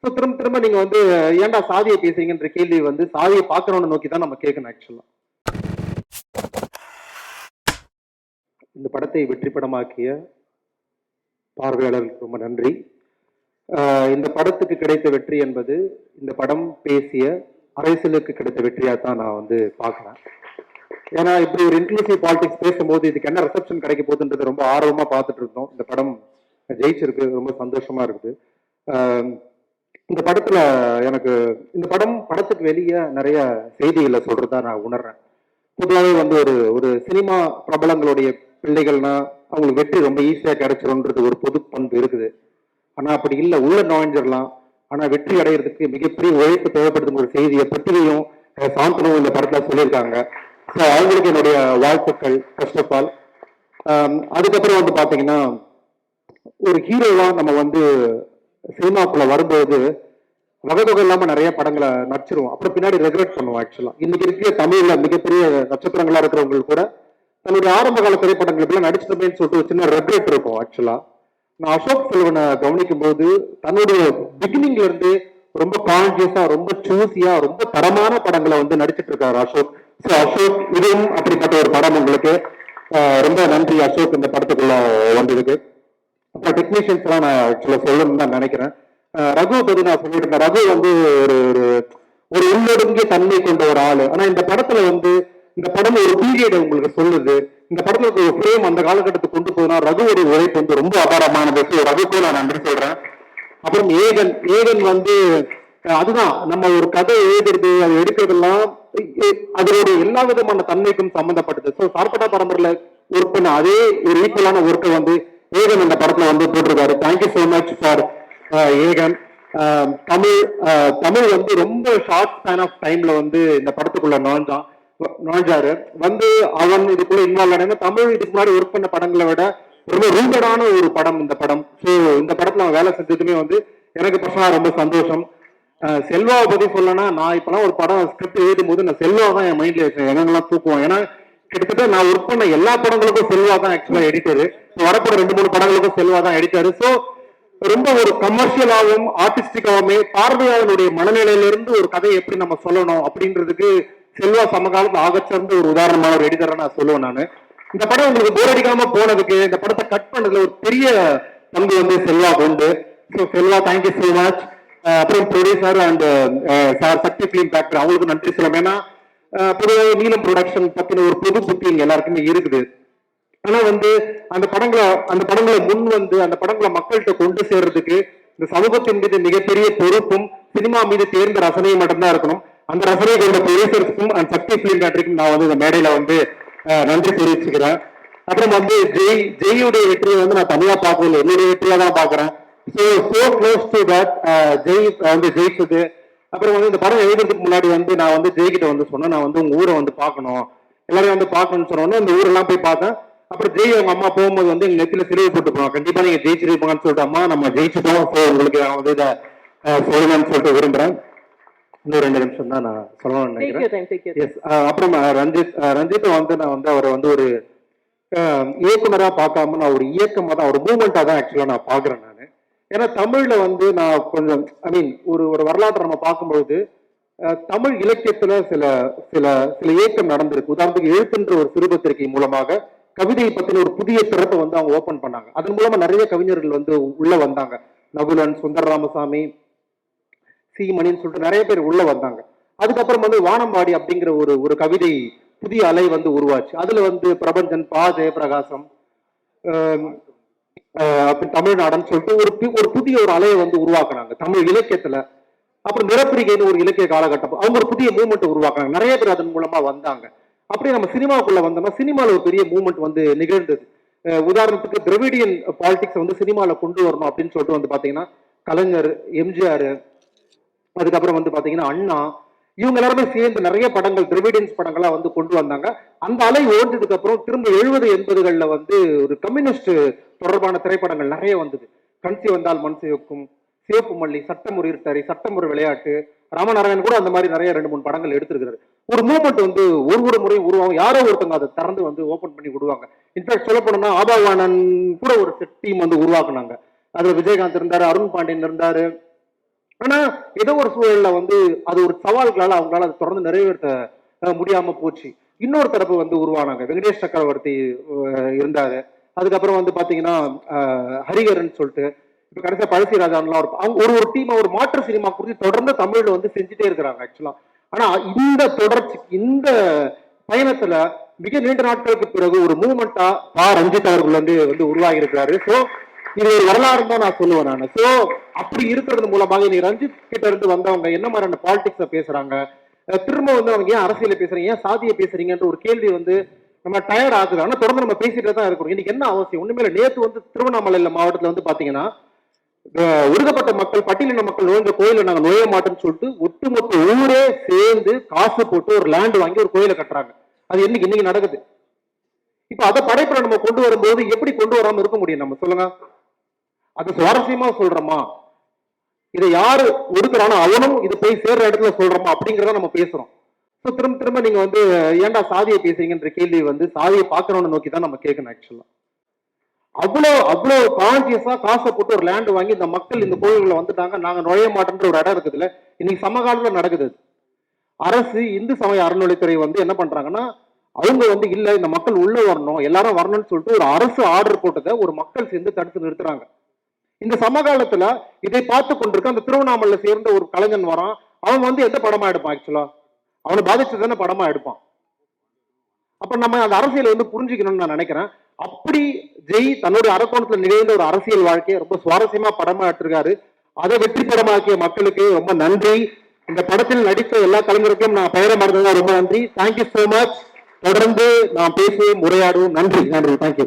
So திரும்ப திரும்ப நீங்க வந்து ஏன்டா சாதியை பேசுறீங்கன்ற கேள்வி வந்து சாதியை பார்க்கறவனை நோக்கி தான் நம்ம கேட்கணும் ஆக்சுவலா. இந்த படத்தை வெற்றி படமாக்கிய பார்வையாளர்களுக்கு ரொம்ப நன்றி. இந்த படத்துக்கு கிடைத்த வெற்றி என்பது இந்த படம் பேசிய அரசியலுக்கு கிடைத்த வெற்றியா தான் நான் வந்து பார்க்கிறேன். ஏன்னா இப்படி ஒரு இன்க்ளூசிவ் பாலிடிக்ஸ் பேசும்போது இதுக்கு என்ன ரிசப்ஷன் கிடைக்க போகுதுன்றது ரொம்ப ஆர்வமா பார்த்துட்டு இருந்தோம். இந்த படம் ஜெயிச்சிருக்கு, ரொம்ப சந்தோஷமா இருக்குது. இந்த படத்துல எனக்கு இந்த படத்துக்கு வெளியே நிறைய செய்திகளை சொல்றதா நான் உணர்றேன். பொதுவாகவே வந்து ஒரு ஒரு சினிமா பிரபலங்களுடைய பிள்ளைகள்னா அவங்களுக்கு வெற்றி ரொம்ப ஈஸியா கிடைச்சிரும்ன்றது ஒரு பொது பண்பு இருக்குது. ஆனா அப்படி இல்லை, உள்ள நுழைஞ்சிடலாம். ஆனா வெற்றி அடைகிறதுக்கு மிகப்பெரிய உழைப்பு தேவைப்படுதும் ஒரு செய்தியை பற்றியும் சாந்தனும் இந்த படத்துல சொல்லியிருக்காங்க. ஸோ அவங்களுக்கு என்னுடைய வாழ்த்துக்கள் ஃபர்ஸ்ட் ஆஃப் ஆல். அதுக்கப்புறம் வந்து பாத்தீங்கன்னா ஒரு ஹீரோவா நம்ம வந்து சினிமாக்குள்ள வரும்போது வகை வகை இல்லாம நிறைய படங்களை நடிச்சிருவோம், அப்புறம் பின்னாடி ரெகுலேட் பண்ணுவோம். ஆக்சுவலா இன்னைக்கு இருக்கிற தமிழ்ல மிகப்பெரிய நட்சத்திரங்களா இருக்கிறவங்களுக்கு கூட தன்னுடைய ஆரம்ப கால திரைப்படங்களுக்கு நடிச்சிட்டோமேன்னு சொல்லிட்டு ஒரு சின்ன ரெகுலேட் இருக்கும். ஆக்சுவலா நான் அசோக் செல்வனை கவனிக்கும் போது தன்னுடைய பிகினிங்ல இருந்து ரொம்ப கான்சியஸா, ரொம்ப சூசியா, ரொம்ப தரமான படங்களை வந்து நடிச்சிட்டு இருக்காரு அசோக். ஸோ அசோக், இதுவும் அப்படிப்பட்ட ஒரு படம் உங்களுக்கு. ரொம்ப நன்றி அசோக் இந்த படத்துக்குள்ள வந்ததுக்கு. அப்புறம் டெக்னீஷியன்ஸ் எல்லாம் நான் ஆக்சுவலா சொல்லணும்னு தான் நினைக்கிறேன். ரகு பத்தி நான் சொல்லிட்டு இருந்தேன். ரகு வந்து ஒரு ஒரு உள்ளொடுங்கிய தன்மை கொண்ட ஒரு ஆளு. ஆனா இந்த படத்துல வந்து இந்த படம் ஒரு பீரியட் உங்களுக்கு சொல்லுது. இந்த படத்துல ஒரு ஃப்ரேம் அந்த காலகட்டத்துக்கு கொண்டு போனா ரகுவோட உழைப்பு வந்து ரொம்ப அபாரமானது. ரகுக்கும் நான் நன்றி சொல்றேன். அப்புறம் ஏகன் வந்து அதுதான் நம்ம ஒரு கதை எழுதுறது, அது எடுக்கிறதெல்லாம் அதோட எல்லா விதமான தன்மைக்கும் சம்பந்தப்பட்டது. ஸோ சார்பட்டா பரம்பரையில ஒர்க் பண்ண அதே ஒரு ஈக்குவலான ஒர்க்கை வந்து ஏகன் இந்த படத்துல வந்து போட்டிருக்காரு. தேங்க்யூ சோ மச் ஃபார் ஏகன். தமிழ் வந்து ரொம்ப ஷார்ட் ஸ்பேன் ஆஃப் டைம்ல வந்து இந்த படத்துக்குள்ள நுழைஞ்சாரு. வந்து அவன் இதுக்குள்ள இன்வால்வ் ஆனா தமிழ் இதுக்கு முன்னாடி ஒர்க் பண்ண படங்களை விட ரொம்ப ரூட்டடான ஒரு படம் இந்த படம். ஸோ இந்த படத்துல அவன் வேலை செஞ்சதுமே வந்து எனக்கு பர்சனலா ரொம்ப சந்தோஷம். செல்வாவை பத்தி சொல்லனா, நான் இப்பெல்லாம் ஒரு படம் ஸ்கிரிப்ட் எழுதும் போது நான் செல்வா தான் என் மைண்ட்ல இருக்கேன், எங்கெல்லாம் தூக்குவோம். ஏன்னா கிட்டத்தட்ட நான் ஒர்க் பண்ண எல்லா படங்களுக்கும் செல்வா தான் ஆக்சுவலா எடிட்டரு. வரப்போற 2-3 படங்களுக்கும் செல்வா தான் எடிட்டரு. ஸோ ரொம்ப ஒரு கமர்ஷியலாகவும் ஆர்டிஸ்டிக்காவுமே பார்வையாளனுடைய மனநிலையிலிருந்து ஒரு கதையை எப்படி நம்ம சொல்லணும் அப்படின்றதுக்கு செல்வா சமகாலத்தில் ஆகச்சிறந்த ஒரு உதாரணமான ஒரு எடிட்டரை நான் சொல்லுவேன். நான் இந்த படம் உங்களுக்கு போர் அடிக்காம போனதுக்கு இந்த படத்தை கட் பண்ணதுல ஒரு பெரிய பங்கு வந்து செல்வா உண்டு. So Selva, thank you so much. அப்புறம் producer and sir Sakthi film factory, அவங்களுக்கு நன்றி சொல்லலாம். ஏன்னா பொதுவாக நீலம் ப்ரொடக்ஷன் பத்தின ஒரு பொது புத்தி எல்லாருக்குமே இருக்குது. ஆனா வந்து அந்த படங்களை முன் வந்து அந்த படங்களை மக்கள்கிட்ட கொண்டு சேர்றதுக்கு இந்த சமூகத்தின் மீது மிகப்பெரிய பொறுப்பும் சினிமா மீது தேர்ந்த ரசனையும் மட்டும்தான் இருக்கணும். அந்த ரசனை கொண்ட ப்ரொடியூசர்ஸ்க்கும் அண்ட் சக்தி பிலிம் ஃபேக்டரிக்கும் நான் வந்து இந்த மேடையில வந்து நன்றி தெரிவிச்சுக்கிறேன். அப்புறம் வந்து ஜெய்யுடைய வெற்றியை வந்து நான் தனியா பார்க்கல, என்னுடைய வெற்றியா தான் பாக்குறேன். So close to that Jai வந்து ஜெயிச்சது. அப்புறம் வந்து இந்த படம் எழுதுறதுக்கு முன்னாடி வந்து நான் வந்து ஜெய்கிட்ட வந்து சொன்னேன், நான் வந்து உங்க ஊரை வந்து பார்க்கணும், எல்லாரையும் வந்து பார்க்கணும்னு சொன்னோன்னே இந்த ஊரெல்லாம் போய் பார்த்தேன். அப்புறம் ஜெய் அவங்க அம்மா போகும்போது வந்து எங்க நெத்தில சிலுவை போட்டு போவாங்க, கண்டிப்பா நீங்க ஜெயிச்சிருப்பாங்கன்னு சொல்லிட்டு, அம்மா நம்ம ஜெயிச்சுட்டோம், உங்களுக்கு நான் வந்து இதை சொல்லணும்னு சொல்லிட்டு விரும்புறேன். இன்னும் 2 நிமிஷம் தான் நான் சொல்லணும்னு நினைக்கிறேன். அப்புறம் ரஞ்சித்தை வந்து நான் வந்து அவரை வந்து ஒரு இயக்குனரா பார்க்காம நான் ஒரு இயக்கமா தான், ஒரு மூவ்மெண்டா தான் ஆக்சுவலா நான் பாக்குறேன் நான். ஏன்னா தமிழ்ல வந்து நான் கொஞ்சம் ஒரு வரலாற்றை நம்ம பார்க்கும்போது தமிழ் இலக்கியத்துல சில சில சில இயக்கம் நடந்திருக்கு. உதாரணத்துக்கு எழுத்துன்ற ஒரு சிறுபத்திரிகை மூலமாக கவிதையை பத்தின ஒரு புதிய திறப்பை வந்து அவங்க ஓபன் பண்ணாங்க. அதன் மூலமா நிறைய கவிஞர்கள் வந்து உள்ள வந்தாங்க. நகுலன், சுந்தர ராமசாமி, சீமணின்னு சொல்லிட்டு நிறைய பேர் உள்ள வந்தாங்க. அதுக்கப்புறம் வந்து வானம்பாடி அப்படிங்கிற ஒரு கவிதை புதிய அலை வந்து உருவாச்சு. அதுல வந்து பிரபஞ்சன், பா ஜெயபிரகாசம், தமிழ்நாடுன்னு சொல்லிட்டு ஒரு புதிய ஒரு அலையை வந்து உருவாக்குனாங்க தமிழ் இலக்கியத்துல. அப்புறம் நிறப்பிரிகைன்னு ஒரு இலக்கிய காலகட்டம், அவங்க ஒரு புதிய மூவ்மெண்ட் உருவாக்குறாங்க. நிறைய பேர் அதன் மூலமா வந்தாங்க. அப்படியே நம்ம சினிமாக்குள்ள வந்தோம்னா சினிமாவில் ஒரு பெரிய மூவ்மெண்ட் வந்து நிகழ்ந்தது. உதாரணத்துக்கு திராவிடியன் பாலிடிக்ஸ் வந்து சினிமாவில் கொண்டு வரணும் அப்படின்னு சொல்லிட்டு வந்து பாத்தீங்கன்னா கலைஞர், எம்ஜிஆர், அதுக்கப்புறம் வந்து பாத்தீங்கன்னா அண்ணா, இவங்க எல்லாருமே சேர்ந்து நிறைய படங்கள் திராவிடியன்ஸ் படங்களா வந்து கொண்டு வந்தாங்க. அந்த அலை ஓடுறதுக்கு அப்புறம் திரும்ப 70-80களில் வந்து ஒரு கம்யூனிஸ்ட் தொடர்பான திரைப்படங்கள் நிறைய வந்தது. கண்சி வந்தால் மண் சிவக்கும், சிவப்பு மல்லி, சட்டம் ஒரு இருட்டறை, சட்டம் ஒரு விளையாட்டு, ராமநாராயணன் கூட அந்த மாதிரி நிறைய 2-3 படங்கள் எடுத்திருக்கிறாரு. ஒரு மூவ்மெண்ட் வந்து ஒரு முறை உருவாகும், யாரோ ஒருத்தவங்க அதை திறந்து வந்து ஓபன் பண்ணி விடுவாங்க. இன்ஃபேக்ட் சொல்ல போனோம்னா ஆபாவானன் கூட ஒரு டீம் வந்து உருவாக்குனாங்க. அதுல விஜயகாந்த் இருந்தாரு, அருண் பாண்டியன் இருந்தாரு, ஆனா ஏதோ ஒரு சூழல்ல வந்து அது ஒரு சவால்களால அவங்களால அதை தொடர்ந்து நிறைவேற்ற முடியாம போச்சு. இன்னொரு தரப்பு வந்து உருவானாங்க. வெங்கடேஷ் சக்கரவர்த்தி இருந்தாரு. அதுக்கப்புறம் வந்து பாத்தீங்கன்னா ஹரிகரன் சொல்லிட்டு இப்ப கடைசியா பழசி ராஜான்லாம் அவங்க ஒரு ஒரு டீம் ஒரு மாற்று சினிமா குறித்து தொடர்ந்து தமிழ்ல வந்து செஞ்சுட்டே இருக்கிறாங்க ஆக்சுவலா. ஆனா இந்த தொடர்ச்சி இந்த பயணத்துல மிக நீண்ட நாட்களுக்கு பிறகு ஒரு மூவ்மெண்டா ரஞ்சித் அவர்கள் வந்து உருவாகி இருக்கிறாரு. சோ இது ஒரு வரலாறு தான் நான் சொல்லுவேன் நான். சோ அப்படி இருக்கிறது மூலமாக நீ ரஞ்சித் கிட்ட இருந்து வந்தவங்க என்ன மாதிரியான பாலிடிக்ஸ பேசுறாங்க, திரும்ப வந்து அவங்க ஏன் அரசியல பேசுறீங்க, ஏன் சாதியை பேசுறீங்கன்ற ஒரு கேள்வி வந்து நம்ம டயர்ட் ஆகுது. ஆனா தொடர்ந்து நம்ம பேசிட்டு தான் இருக்கணும். இன்னைக்கு என்ன அவசியம் ஒண்ணுமே இல்லை. நேற்று வந்து திருவண்ணாமலை மாவட்டத்துல வந்து பாத்தீங்கன்னா ஒடுக்கப்பட்ட மக்கள் பட்டியலின மக்கள் நுழைஞ்ச கோயில நாங்க நுழைய மாட்டோம்னு சொல்லிட்டு ஒட்டுமொத்த ஊரே சேர்ந்து காசு போட்டு ஒரு லேண்ட் வாங்கி ஒரு கோயிலை கட்டுறாங்க. அது இன்னைக்கு நடக்குது. இப்ப அதை படைப்புல நம்ம கொண்டு வரும்போது எப்படி கொண்டு வராம இருக்க முடியும் நம்ம சொல்லுங்க. அது சுவாரஸ்யமா சொல்றோமா, இதை யாரு ஒடுக்குறானோ அவனும் இது போய் சேர்ற இடத்துல சொல்றோமா அப்படிங்கிறத நம்ம பேசுறோம். திரும்ப திரும்ப நீங்க வந்து ஏன்டா சாதியை பேசுறீங்கன்ற கேள்வி வந்து சாதியை பாக்குறவனை நோக்கி தான் நம்ம கேட்கணும் ஆக்சுவலா. அவ்வளவு கான்சியஸா காசை போட்டு ஒரு லேண்ட் வாங்கி இந்த மக்கள் இந்த கோயில்களை வந்துட்டாங்க, நாங்க நுழைய மாட்டோன்ற ஒரு இடம் இருக்குதுல்ல, இன்னைக்கு சமகாலத்துல நடக்குது. அரசு இந்து சமய அறநிலைத்துறை வந்து என்ன பண்றாங்கன்னா அவங்க வந்து இல்ல இந்த மக்கள் உள்ள வரணும் எல்லாரும் வரணும்னு சொல்லிட்டு ஒரு அரசு ஆர்டர் போட்டதை ஒரு மக்கள் சேர்ந்து தடுத்து நிறுத்துறாங்க. இந்த சமகாலத்துல இதை பார்த்து கொண்டிருக்க அந்த திருவண்ணாமலை சேர்ந்த ஒரு கலைஞன் வரான். அவன் வந்து எந்த படமா எடுப்பான் ஆக்சுவலா, அவனை பாதிச்சதான படமா எடுப்பான். அப்ப நம்ம அந்த அரசியலை வந்து புரிஞ்சுக்கணும்னு நான் நினைக்கிறேன். அப்படி ஜெய் தன்னுடைய அரக்கோணத்துல நிகழ்ந்த ஒரு அரசியல் வாழ்க்கையை ரொம்ப சுவாரஸ்யமா படமா எடுத்திருக்காரு. அதை வெற்றி படமாக்கிய மக்களுக்கு ரொம்ப நன்றி. இந்த படத்தில் நடித்த எல்லா கலைஞருக்கும் நான் பெயரை மறந்ததா ரொம்ப நன்றி. Thank you so much. தொடர்ந்து நாம் பேசுவோம், உரையாடுவோம். நன்றி. தேங்க்யூ.